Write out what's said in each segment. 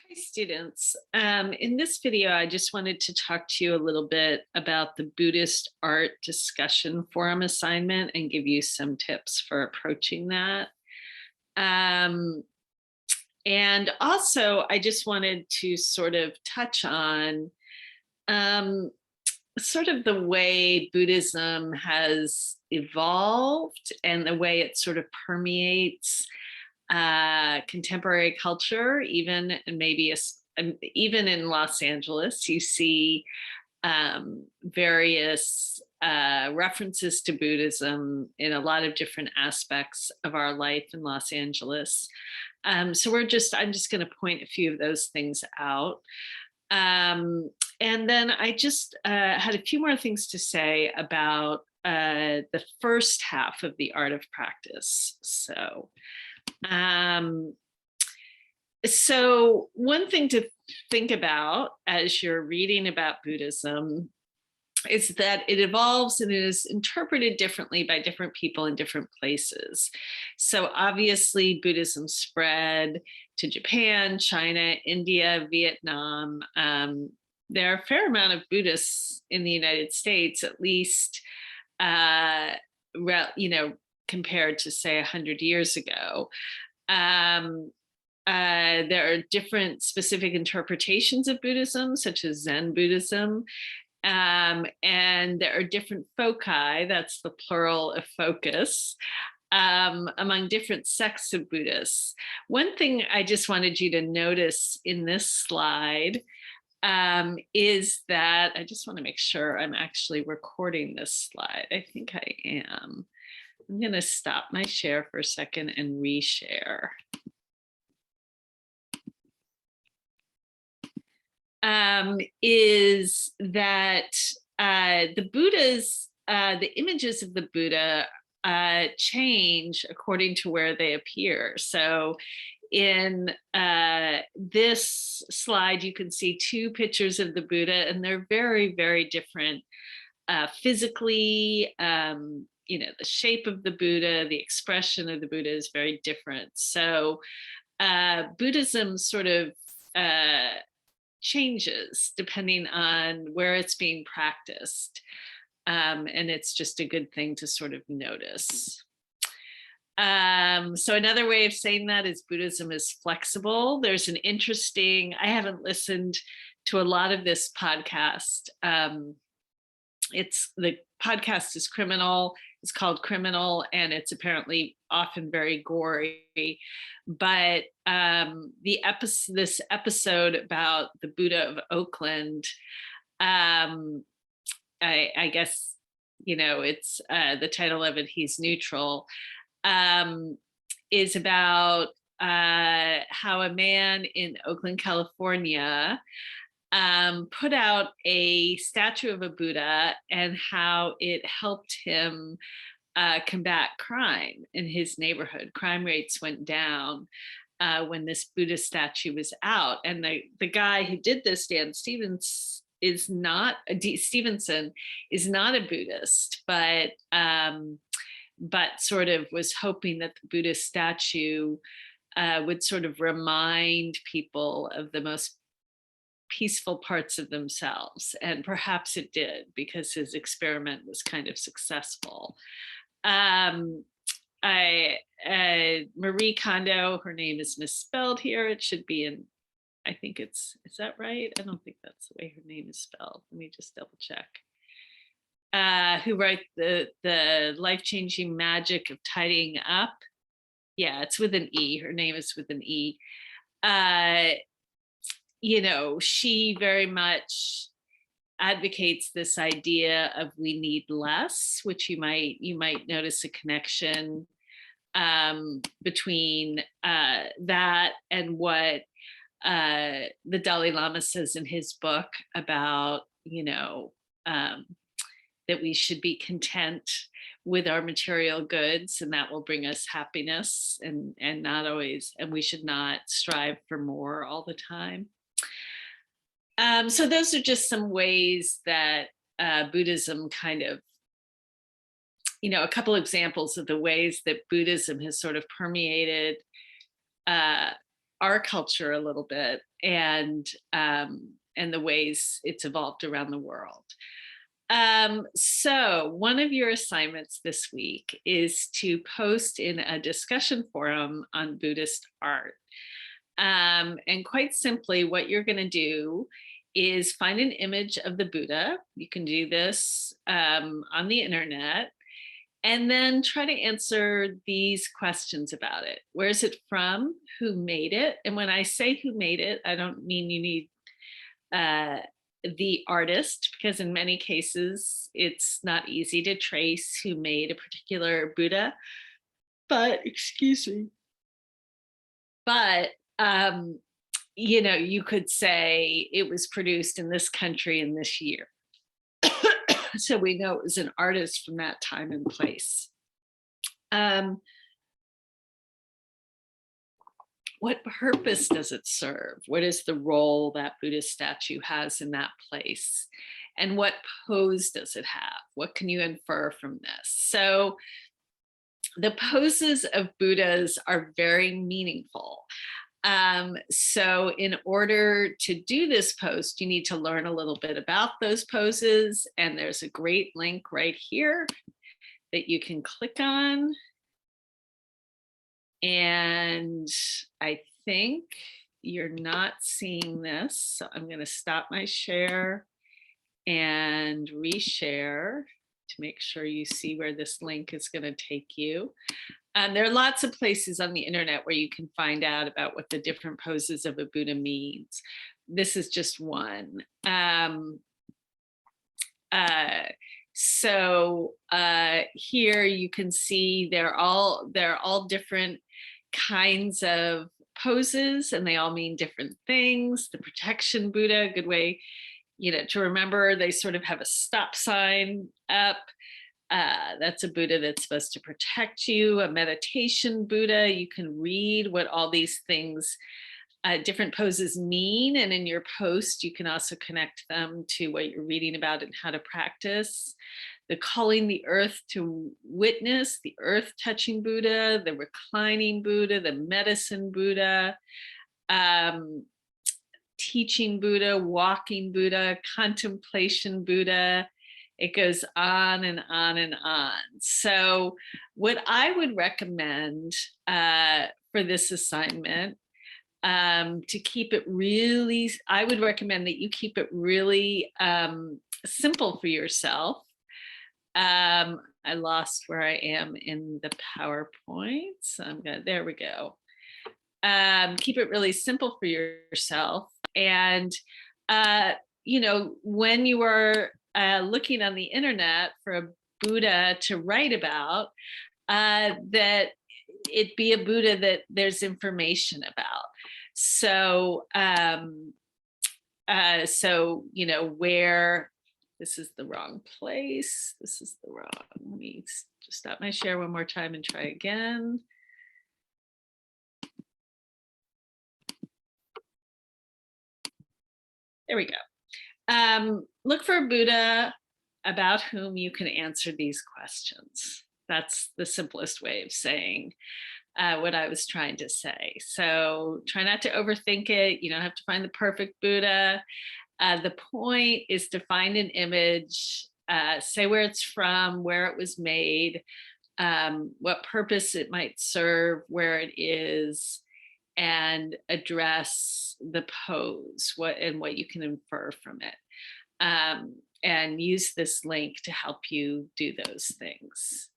Hi, students. In this video, I just wanted to talk to you a little bit about the Buddhist art discussion forum assignment and give you some tips for approaching that. Um, and also, I just wanted to sort of touch on um, sort of the way Buddhism has evolved and the way it sort of permeates contemporary culture, even and maybe even in Los Angeles, you see various references to Buddhism in a lot of different aspects of our life in Los Angeles. So I'm just going to point a few of those things out. And then I just had a few more things to say about the first half of the art of practice. Um, so one thing to think about as you're reading about Buddhism is that it evolves and it is interpreted differently by different people in different places. So obviously Buddhism spread to Japan, China, India, Vietnam. There are a fair amount of Buddhists in the United States, at least, compared to say 100 years ago. There are different specific interpretations of Buddhism, such as Zen Buddhism. And there are different foci, that's the plural of focus, among different sects of Buddhists. One thing I just wanted you to notice in this slide is that, I just want to make sure I'm actually recording this slide. I think I am. I'm going to stop my share for a second and reshare. Is that the Buddha's, the images of the Buddha change according to where they appear. So in this slide, you can see two pictures of the Buddha, and they're very, very different physically. The shape of the Buddha, the expression of the Buddha is very different. So Buddhism sort of changes depending on where it's being practiced. And it's just a good thing to sort of notice. So another way of saying that is Buddhism is flexible. There's an interesting, I haven't listened to a lot of this podcast. The podcast is Criminal. It's called Criminal, and it's apparently often very gory. But this episode about the Buddha of Oakland, I guess, it's the title of it, He's Neutral, is about how a man in Oakland, California, put out a statue of a Buddha and how it helped him combat crime in his neighborhood. Crime rates went down when this Buddha statue was out. And the guy who did this, Dan Stevenson, is not a Buddhist, but sort of was hoping that the Buddha statue would sort of remind people of the most peaceful parts of themselves. And perhaps it did, because his experiment was kind of successful. Marie Kondo, her name is misspelled here. It should be in, I think is that right? I don't think that's the way her name is spelled. Let me just double check. Who wrote the Life-Changing Magic of Tidying Up. Yeah, it's with an E. Her name is with an E. She very much advocates this idea of we need less, which you might notice a connection between that and what the Dalai Lama says in his book about, that we should be content with our material goods, and that will bring us happiness, and not always, and we should not strive for more all the time. So those are just some ways that Buddhism kind of, a couple examples of the ways that Buddhism has sort of permeated our culture a little bit, and the ways it's evolved around the world. So one of your assignments this week is to post in a discussion forum on Buddhist art. And quite simply, what you're going to do is find an image of the Buddha. You can do this on the internet, and then try to answer these questions about it. Where is it from? Who made it? And when I say who made it, I don't mean you need the artist, because in many cases it's not easy to trace who made a particular Buddha. But excuse me. But you could say it was produced in this country in this year. So we know it was an artist from that time and place. What purpose does it serve? What is the role that Buddhist statue has in that place? And what pose does it have? What can you infer from this? So the poses of Buddhas are very meaningful. So in order to do this post, you need to learn a little bit about those poses. And there's a great link right here that you can click on. And I think you're not seeing this. So I'm going to stop my share and reshare to make sure you see where this link is going to take you. There are lots of places on the internet where you can find out about what the different poses of a Buddha means. This is just one. So here you can see they're all different kinds of poses, and they all mean different things. The protection Buddha, good way, to remember, they sort of have a stop sign up. That's a Buddha that's supposed to protect you. A meditation Buddha, you can read what all these things, different poses mean. And in your post, you can also connect them to what you're reading about and how to practice. The calling the earth to witness, the earth touching Buddha, the reclining Buddha, the medicine Buddha, teaching Buddha, walking Buddha, contemplation Buddha. It goes on and on and on. So what I would recommend for this assignment, to keep it really, I would recommend that you keep it really simple for yourself. I lost where I am in the PowerPoint. So there we go. Keep it really simple for yourself. And, when you are looking on the internet for a Buddha to write about, that it be a Buddha that there's information about. So, where, this is the wrong place. This is the wrong, let me just stop my share one more time and try again. There we go. Look for a Buddha about whom you can answer these questions. That's the simplest way of saying what I was trying to say. So try not to overthink it. You don't have to find the perfect Buddha. The point is to find an image, say where it's from, where it was made, what purpose it might serve, where it is, and address the pose, what you can infer from it. And use this link to help you do those things.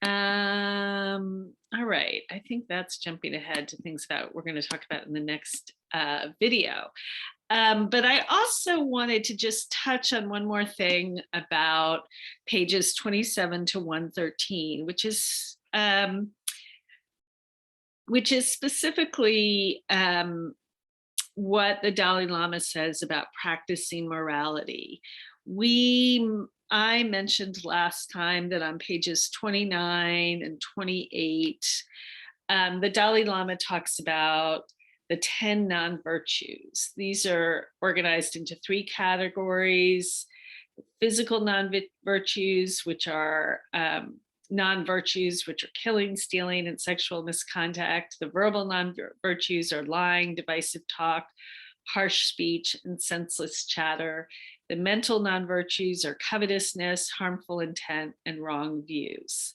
All right, I think that's jumping ahead to things that we're going to talk about in the next video. But I also wanted to just touch on one more thing about pages 27 to 113, which is specifically what the Dalai Lama says about practicing morality. I mentioned last time that on pages 29 and 28, the Dalai Lama talks about the 10 non-virtues. These are organized into 3 categories: physical non-virtues, which are non-virtues, which are killing, stealing, and sexual misconduct. The verbal non-virtues are lying, divisive talk, harsh speech, and senseless chatter. The mental non-virtues are covetousness, harmful intent, and wrong views.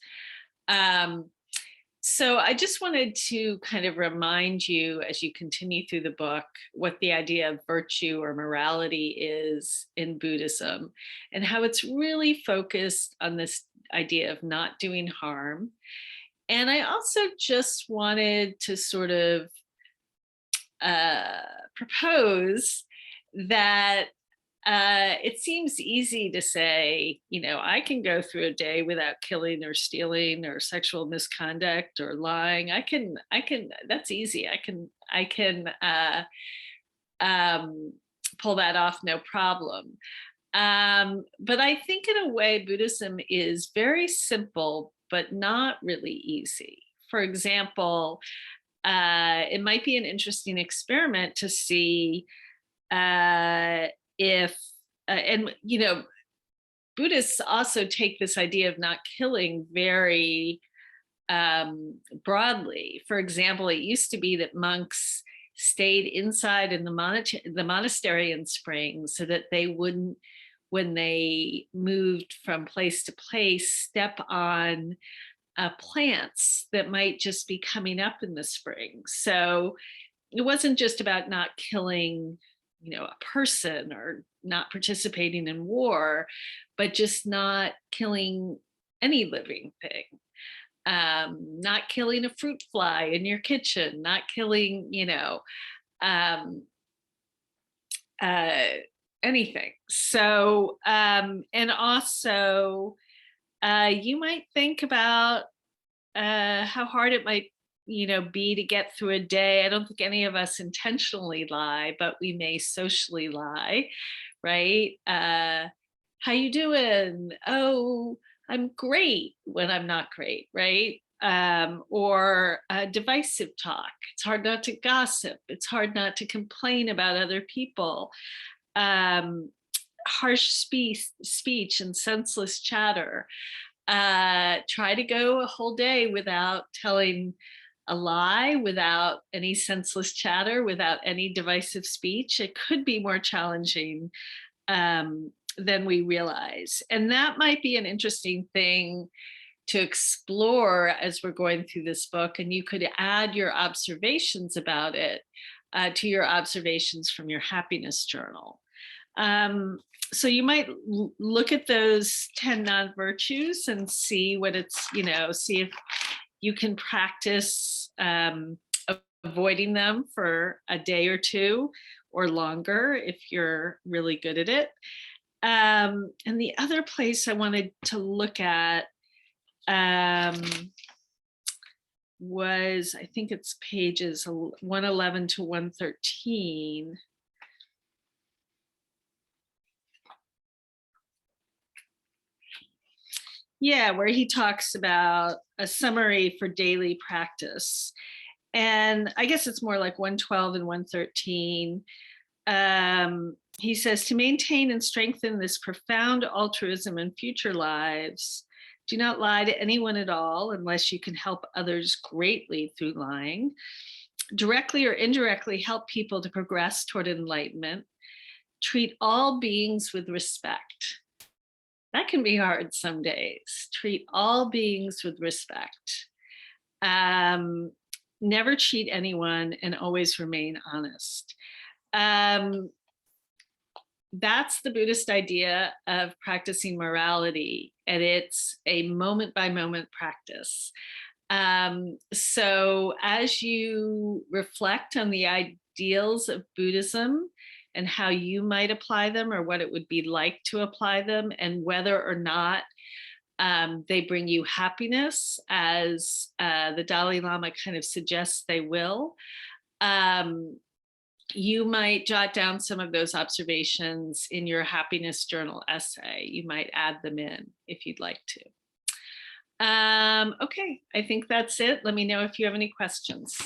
So I just wanted to kind of remind you as you continue through the book what the idea of virtue or morality is in Buddhism, and how it's really focused on this idea of not doing harm. And I also just wanted to sort of propose that it seems easy to say, I can go through a day without killing or stealing or sexual misconduct or lying. That's easy. I can pull that off, no problem. But I think in a way, Buddhism is very simple, but not really easy. For example, it might be an interesting experiment to see if, and Buddhists also take this idea of not killing very broadly. For example, it used to be that monks stayed inside in the monastery in spring so that they wouldn't, when they moved from place to place, step on plants that might just be coming up in the spring. So it wasn't just about not killing, a person or not participating in war, but just not killing any living thing. Not killing a fruit fly in your kitchen, not killing, anything. So, and also, you might think about how hard it might, be to get through a day. I don't think any of us intentionally lie, but we may socially lie, right? How you doing? Oh, I'm great when I'm not great, right? Or divisive talk. It's hard not to gossip. It's hard not to complain about other people. Harsh speech and senseless chatter. Try to go a whole day without telling a lie, without any senseless chatter, without any divisive speech. It could be more challenging than we realize. And that might be an interesting thing to explore as we're going through this book. And you could add your observations about it to your observations from your happiness journal. So you might look at those 10 non-virtues and see what it's, see if you can practice avoiding them for a day or two or longer if you're really good at it. And the other place I wanted to look at was, I think it's pages 111 to 113. Yeah, where he talks about a summary for daily practice. And I guess it's more like 112 and 113. He says, to maintain and strengthen this profound altruism in future lives, do not lie to anyone at all unless you can help others greatly through lying. Directly or indirectly help people to progress toward enlightenment. Treat all beings with respect. That can be hard some days. Treat all beings with respect. Never cheat anyone and always remain honest. That's the Buddhist idea of practicing morality, and it's a moment by moment practice. So as you reflect on the ideals of Buddhism and how you might apply them or what it would be like to apply them and whether or not they bring you happiness, as the Dalai Lama kind of suggests they will, you might jot down some of those observations in your happiness journal essay. You might add them in if you'd like to. Okay, I think that's it. Let me know if you have any questions.